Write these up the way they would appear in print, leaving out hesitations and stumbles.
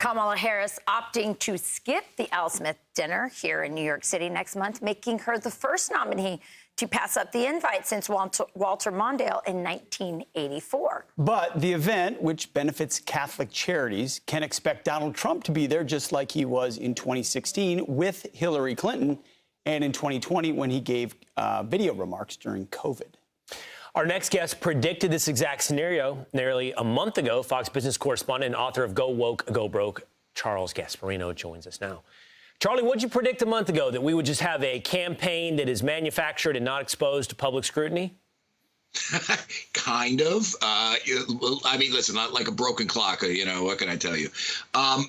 Kamala Harris opting to skip the Al Smith dinner here in New York City next month, making her the first nominee to pass up the invite since Walter Mondale in 1984. But the event, which benefits Catholic charities, can expect Donald Trump to be there just like he was in 2016 with Hillary Clinton and in 2020 when he gave video remarks during COVID. Our next guest predicted this exact scenario nearly a month ago. Fox Business correspondent and author of Go Woke, Go Broke, Charles Gasparino joins us now. Charlie, what did you predict a month ago? That we would just have a campaign that is manufactured and not exposed to public scrutiny? Kind of. I mean, listen, not like a broken clock, what can I tell you? I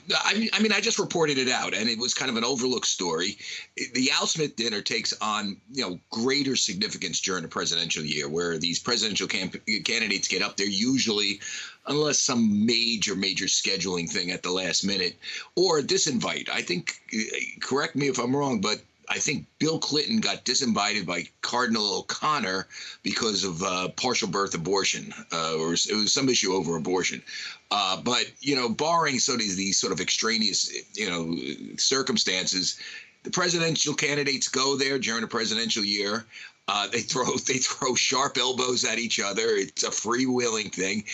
mean, I just reported it out, and it was kind of an overlooked story. The Al Smith dinner takes on, greater significance during a presidential year, where these presidential candidates get up there usually, unless some major scheduling thing at the last minute, or a disinvite. I think, correct me if I'm wrong, but I think Bill Clinton got disinvited by Cardinal O'Connor because of partial birth abortion, or it was some issue over abortion. But, barring these sort of extraneous, circumstances, the presidential candidates go there during a presidential year. They throw sharp elbows at each other. It's a freewheeling thing.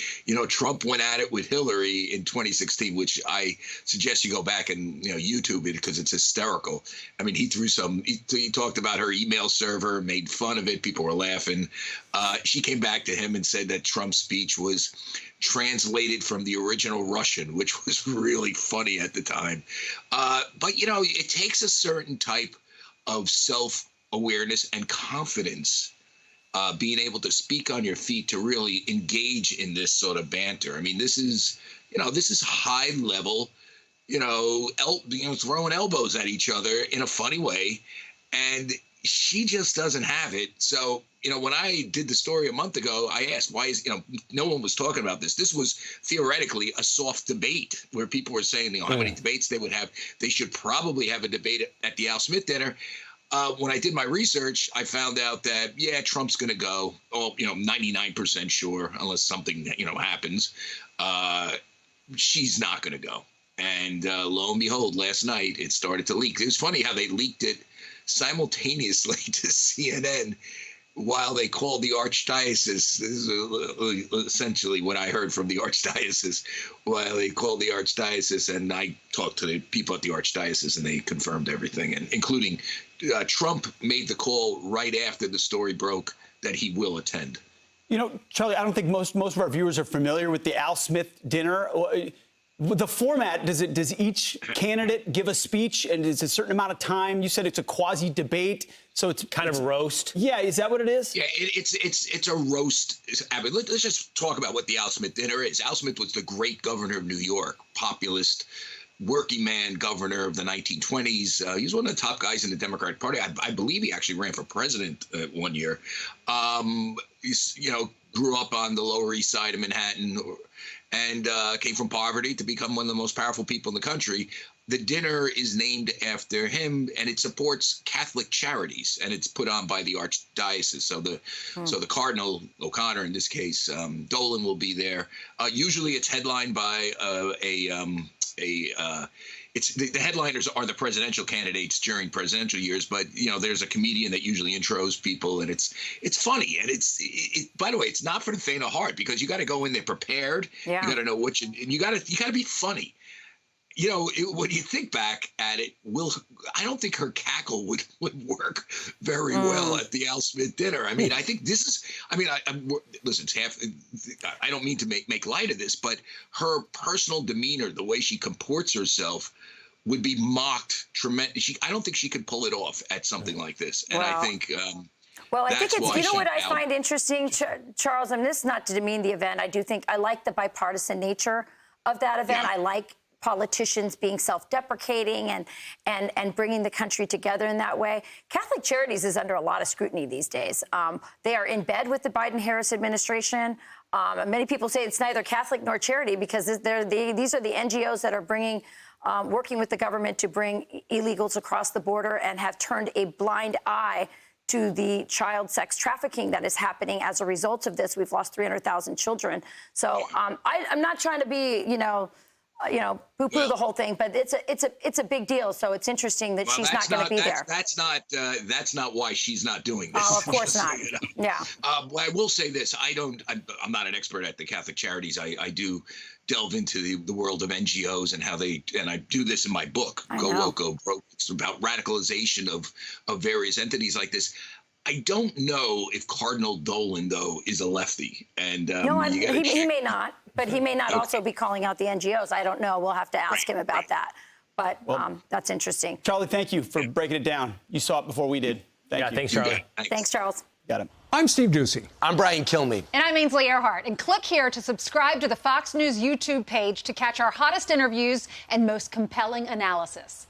Trump went at it with Hillary in 2016, which I suggest you go back and YouTube it because it's hysterical. I mean, he talked about her email server, made fun of it. People were laughing. She came back to him and said that Trump's speech was translated from the original Russian, which was really funny at the time. But it takes a certain type of self-awareness and confidence, being able to speak on your feet to really engage in this sort of banter. I mean, this is high level, throwing elbows at each other in a funny way, and she just doesn't have it. So, when I did the story a month ago, I asked, why is, no one was talking about this. This was theoretically a soft debate where people were saying, how many debates they would have. They should probably have a debate at the Al Smith dinner. When I did my research, I found out that, Trump's going to go, 99% sure, unless something, happens. She's not going to go. And lo and behold, last night, it started to leak. It was funny how they leaked it simultaneously to CNN while they called the archdiocese. This is essentially what I heard from the archdiocese. While they called the archdiocese, and I talked to the people at the archdiocese, and they confirmed everything, and including Trump made the call right after the story broke that he will attend. Charlie, I don't think most of our viewers are familiar with the Al Smith dinner. The format, does each candidate give a speech, and is a certain amount of time? You said it's a quasi-debate, so it's kind of a roast. Yeah, is that what it is? Yeah, it's a roast. Let's just talk about what the Al Smith dinner is. Al Smith was the great governor of New York, populist, working man governor of the 1920s. He was one of the top guys in the Democratic Party. I believe he actually ran for president one year. He's, grew up on the Lower East Side of Manhattan, and came from poverty to become one of the most powerful people in the country. The dinner is named after him, and it supports Catholic charities, and it's put on by the archdiocese. So the Cardinal O'Connor, in this case, Dolan, will be there. Usually, it's headlined by the headliners are the presidential candidates during presidential years, but there's a comedian that usually intros people, and it's funny, and by the way, it's not for the faint of heart, because you got to go in there prepared. Yeah. You got to know and you got to be funny. When you think back at it, I don't think her cackle would work very well at the Al Smith dinner. I mean, I think this is. I mean, listen. I don't mean to make light of this, but her personal demeanor, the way she comports herself, would be mocked tremendously. I don't think she could pull it off at something like this, and I think. Well, I think it's, what I find interesting, Charles, and this is not to demean the event. I like the bipartisan nature of that event. Yeah. I like politicians being self-deprecating and bringing the country together in that way. Catholic Charities is under a lot of scrutiny these days. They are in bed with the Biden-Harris administration. Many people say it's neither Catholic nor charity, because these are the NGOs that are working with the government to bring illegals across the border, and have turned a blind eye to the child sex trafficking that is happening as a result of this. We've lost 300,000 children. So I'm not trying to be, poo-poo the whole thing, but it's a big deal. So it's interesting that she's not going to be there. That's not why she's not doing this. Oh, of course not. Yeah. I will say this: I'm not an expert at the Catholic Charities. I do delve into the world of NGOs and how and I do this in my book, Go Woke, Go Broke. It's about radicalization of various entities like this. I don't know if Cardinal Dolan, though, is a lefty. And no, he may not, but he may not Okay. also be calling out the NGOs. I don't know. We'll have to ask him about that. But that's interesting. Charlie, thank you for breaking it down. You saw it before we did. Thank you. Thanks, Charlie. Thanks, Charles. Got him. I'm Steve Ducey. I'm Brian Kilmeade. And I'm Ainsley Earhart. And click here to subscribe to the Fox News YouTube page to catch our hottest interviews and most compelling analysis.